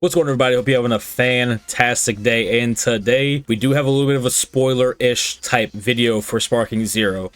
What's going on, everybody? Hope you're having a fantastic day. And today we do have a little bit of a spoiler-ish type video for Sparking Zero.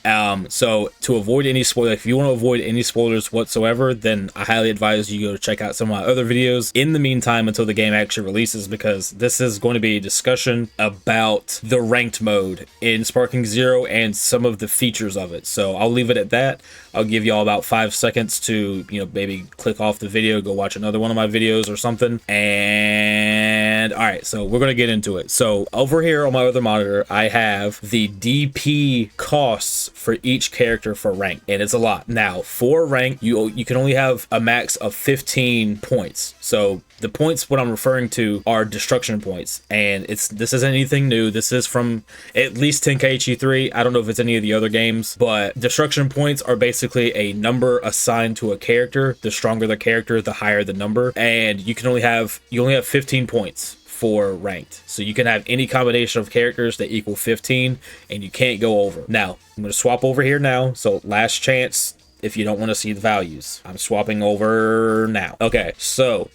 So to avoid any spoiler, if you want to avoid any spoilers whatsoever, then I highly advise you go check out some of my other videos in the meantime until the game actually releases, because this is going to be a discussion about the ranked mode in Sparking Zero and some of the features of it. So I'll leave it at that. I'll give y'all about 5 seconds to, maybe click off the video, go watch another one of my videos or something. And all right, so we're gonna get into it. So over here on my other monitor, I have the DP costs for each character for rank, and it's a lot. Now for rank, you can only have a max of 15 points. So the points, what I'm referring to, are destruction points, and this isn't anything new. This is from at least Tenkaichi 3. I don't know if it's any of the other games, but destruction points are basically a number assigned to a character. The stronger the character, the higher the number, and you only have 15 points for ranked. So you can have any combination of characters that equal 15, and you can't go over. Now I'm going to swap over here now. So last chance if you don't want to see the values. I'm swapping over now. Okay, so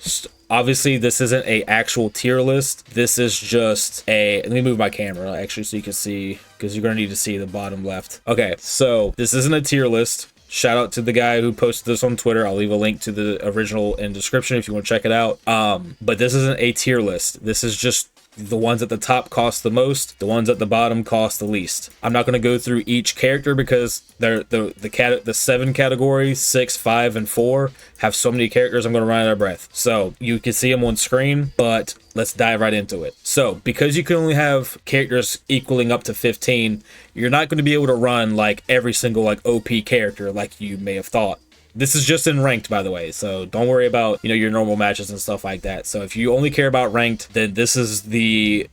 obviously this isn't a actual tier list. This is just a, let me move my camera actually so you can see, because you're gonna need to see the bottom left. Okay, so this isn't a tier list. Shout out to the guy who posted this on Twitter. I'll leave a link to the original in the description if you want to check it out. But this isn't a tier list. This is just the ones at the top cost the most, the ones at the bottom cost the least. I'm not going to go through each character because the 7 categories, 6, 5, and 4 have so many characters I'm going to run out of breath. So you can see them on screen, but let's dive right into it. So because you can only have characters equaling up to 15, you're not going to be able to run like every single like OP character like you may have thought. This is just in ranked, by the way, so don't worry about your normal matches and stuff like that. So if you only care about ranked, then this is the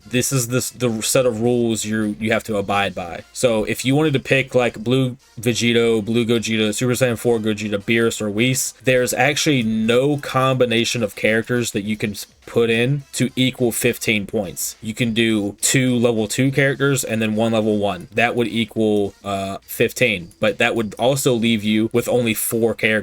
set of rules you have to abide by. So if you wanted to pick like Blue Vegito, Blue Gogeta, Super Saiyan 4 Gogeta, Beerus, or Whis, there's actually no combination of characters that you can put in to equal 15 points. You can do 2 level 2 characters and then 1 level 1. That would equal 15, but that would also leave you with only 4 characters.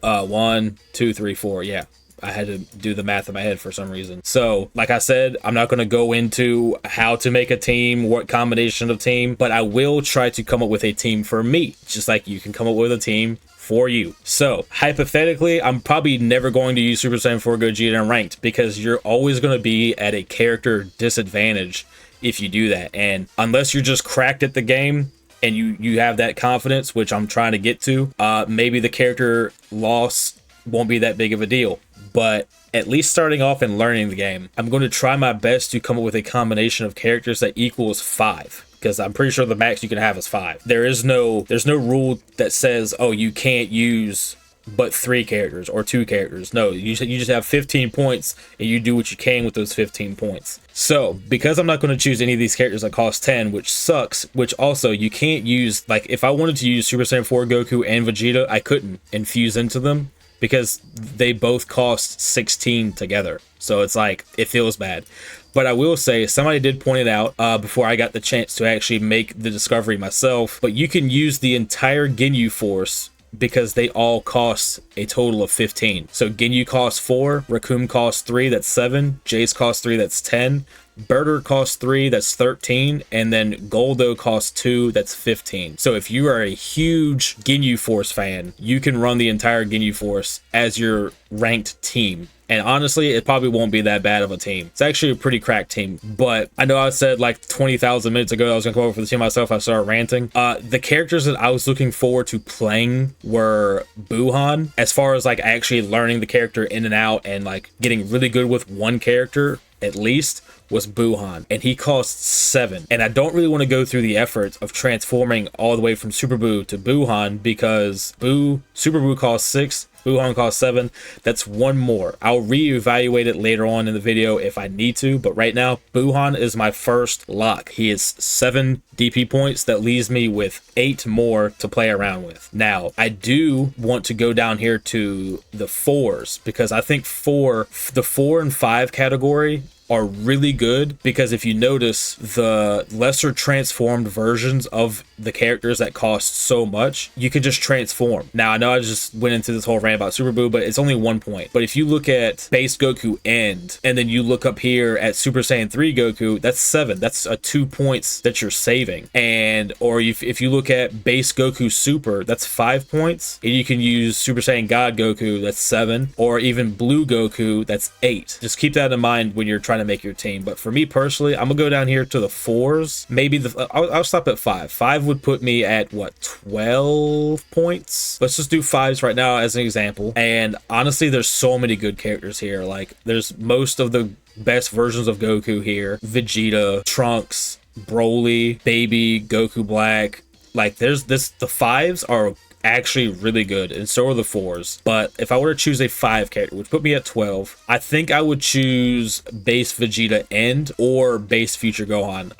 1, 2, 3, 4. Yeah, I had to do the math in my head for some reason. So like I said, I'm not going to go into how to make a team, what combination of team, but I will try to come up with a team for me, just like you can come up with a team for you. So hypothetically, I'm probably never going to use Super Saiyan 4 Gogeta in ranked, because you're always going to be at a character disadvantage if you do that. And unless you're just cracked at the game and you have that confidence, which I'm trying to get to, maybe the character loss won't be that big of a deal. But at least starting off and learning the game, I'm going to try my best to come up with a combination of characters that equals 5. Because I'm pretty sure the max you can have is 5. There's no rule that says, oh, you can't use but 3 characters or 2 characters. No, you just have 15 points and you do what you can with those 15 points. So because I'm not going to choose any of these characters that cost 10, which sucks, which also you can't use, like if I wanted to use Super Saiyan 4 Goku and Vegeta, I couldn't infuse into them because they both cost 16 together. So it's like, it feels bad. But I will say, somebody did point it out before I got the chance to actually make the discovery myself, but you can use the entire Ginyu Force because they all cost a total of 15. So Ginyu costs 4, Recoome costs 3, that's 7, Jace costs 3, that's 10, Birder costs 3, that's 13, and then Goldo costs 2, that's 15. So if you are a huge Ginyu Force fan, you can run the entire Ginyu Force as your ranked team. And honestly, it probably won't be that bad of a team. It's actually a pretty cracked team. But I know I said like 20,000 minutes ago I was going to come over for the team myself. I started ranting. The characters that I was looking forward to playing were Buuhan. As far as like actually learning the character in and out and like getting really good with one character at least, was Buuhan, and he costs 7. And I don't really want to go through the effort of transforming all the way from Super Buu to Buuhan, because Super Buu costs 6, Buuhan costs 7. That's 1 more. I'll reevaluate it later on in the video if I need to, but right now Buuhan is my first lock. He is 7 DP points. That leaves me with 8 more to play around with. Now I do want to go down here to the 4s, because I think the 4 and 5 category are really good because if you notice, the lesser transformed versions of the characters that cost so much, you can just transform. Now, I know I just went into this whole rant about Super Buu, but it's only 1 point. But if you look at base Goku End, and then you look up here at Super Saiyan 3 Goku, that's 7. That's 2 points that you're saving. And, or if you look at base Goku Super, that's 5 points. And you can use Super Saiyan God Goku, that's 7. Or even Blue Goku, that's 8. Just keep that in mind when you're trying to make your team. But for me personally, I'm gonna go down here to the 4s. Maybe I'll stop at 5. 5 would put me at what, 12 points? Let's just do 5s right now as an example. And honestly, there's so many good characters here. Like, there's most of the best versions of Goku here. Vegeta, Trunks, Broly, Baby, Goku Black. Like, the 5s are actually really good, and so are the 4s. But if I were to choose a 5 character, which would put me at 12, I think I would choose base Vegeta End or base Future Gohan.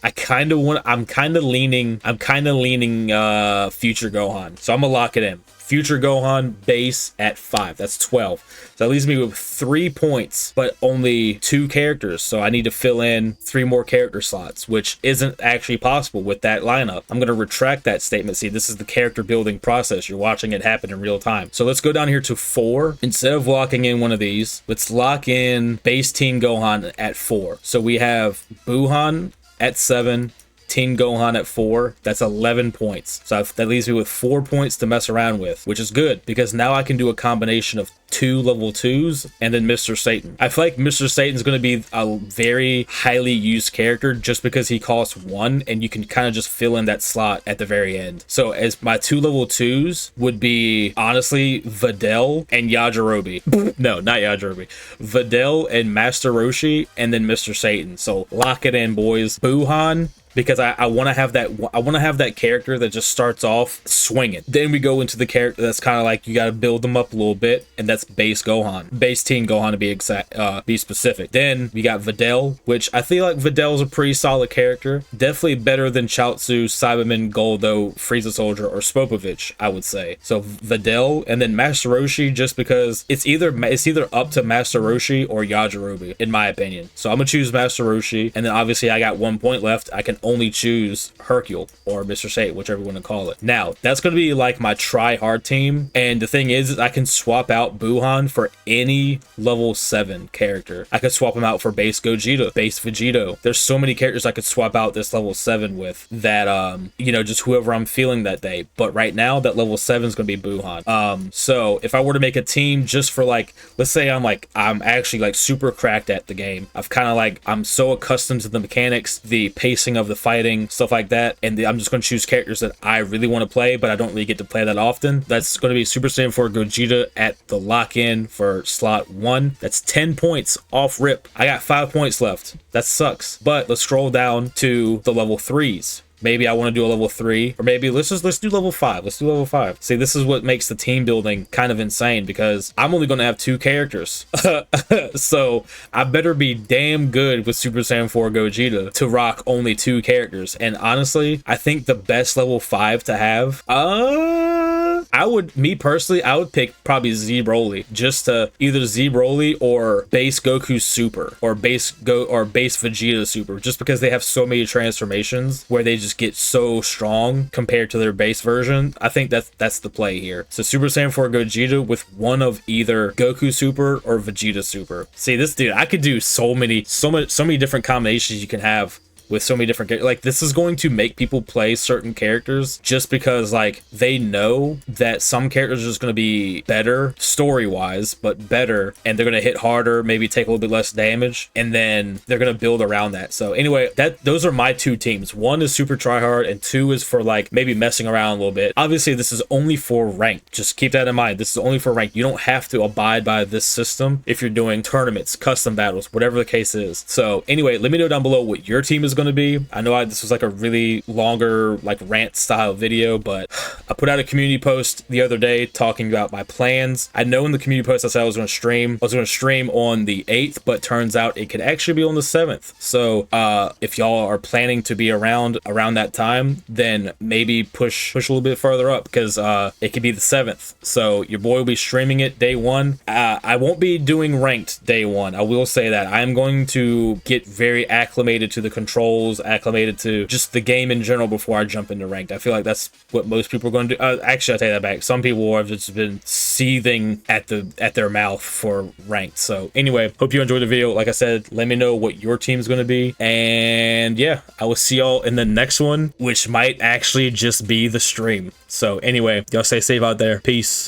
I'm kind of leaning Future Gohan. So I'm gonna lock it in. Future Gohan base at 5. That's 12. So that leaves me with 3 points, but only 2 characters. So I need to fill in 3 more character slots, which isn't actually possible with that lineup. I'm going to retract that statement. See, this is the character building process. You're watching it happen in real time. So let's go down here to 4. Instead of locking in one of these, let's lock in base Teen Gohan at 4. So we have Buuhan at 7, Teen Gohan at 4. That's 11 points. So that leaves me with 4 points to mess around with, which is good because now I can do a combination of 2 level 2s and then Mr. Satan. I feel like Mr. Satan's going to be a very highly used character just because he costs 1 and you can kind of just fill in that slot at the very end. So as my 2 level 2s would be honestly Videl and Yajirobe. No, not Yajirobe. Videl and Master Roshi and then Mr. Satan. So lock it in, boys. Buuhan, because I want to have that character that just starts off swinging. Then we go into the character that's kind of like you got to build them up a little bit, and that's base Gohan, base Teen Gohan to be exact, be specific. Then we got Videl, which I feel like Videl is a pretty solid character, definitely better than Chaozu, Cyberman, Goldo, Frieza Soldier, or Spopovich, I would say. So Videl, and then Master Roshi, just because it's either up to Master Roshi or Yajirobe, in my opinion. So I'm gonna choose Master Roshi, and then obviously I got 1 point left. I can only choose Hercule or Mr. Satan, whichever you want to call it. Now, that's going to be like my try-hard team, and the thing is I can swap out Buuhan for any level 7 character. I could swap him out for base Gogeta, base Vegito. There's so many characters I could swap out this level 7 with that, you know, just whoever I'm feeling that day. But right now, that level 7 is going to be Buuhan. So if I were to make a team just for like, let's say I'm actually like super cracked at the game. I'm so accustomed to the mechanics, the pacing of the fighting, stuff like that, and I'm just going to choose characters that I really want to play, but I don't really get to play that often. That's going to be Super Saiyan 4 Gogeta at the lock-in for slot 1. That's 10 points off rip. I got 5 points left. That sucks. But let's scroll down to the level 3s. Maybe I want to do a level 3, or maybe let's do level 5. Let's do level 5. See, this is what makes the team building kind of insane because I'm only going to have 2 characters. So I better be damn good with Super Saiyan 4 Gogeta to rock only 2 characters. And honestly, I think the best level 5 to have, me personally, I would pick probably Z Broly, just to either Z Broly or base Goku Super or base Vegeta Super, just because they have so many transformations where they just get so strong compared to their base version. I think that's the play here. So Super Saiyan 4 Gogeta with one of either Goku Super or Vegeta Super. See, this dude, I could do so many different combinations you can have with so many different characters. Like, this is going to make people play certain characters just because, like, they know that some characters are just going to be better story-wise, but better, and they're going to hit harder, maybe take a little bit less damage, and then they're going to build around that. So anyway, those are my 2 teams. 1 is super tryhard, and 2 is for, like, maybe messing around a little bit. Obviously, this is only for ranked. Just keep that in mind. This is only for ranked. You don't have to abide by this system if you're doing tournaments, custom battles, whatever the case is. So anyway, let me know down below what your team is going to be. I know this was like a really longer like rant style video, but I put out a community post the other day talking about my plans. I know in the community post I said I was going to stream on the 8th, but turns out it could actually be on the 7th. So if y'all are planning to be around that time, then maybe push a little bit further up, because it could be the 7th. So your boy will be streaming it day one. I won't be doing ranked day one. I will say that I'm going to get very acclimated to the controls, acclimated to just the game in general before I jump into ranked. I feel like that's what most people are going to do. Actually, I take that back. Some people have just been seething at their mouth for ranked. So anyway, hope you enjoyed the video. Like I said, let me know what your team's going to be. And yeah, I will see y'all in the next one, which might actually just be the stream. So anyway, y'all stay safe out there. Peace.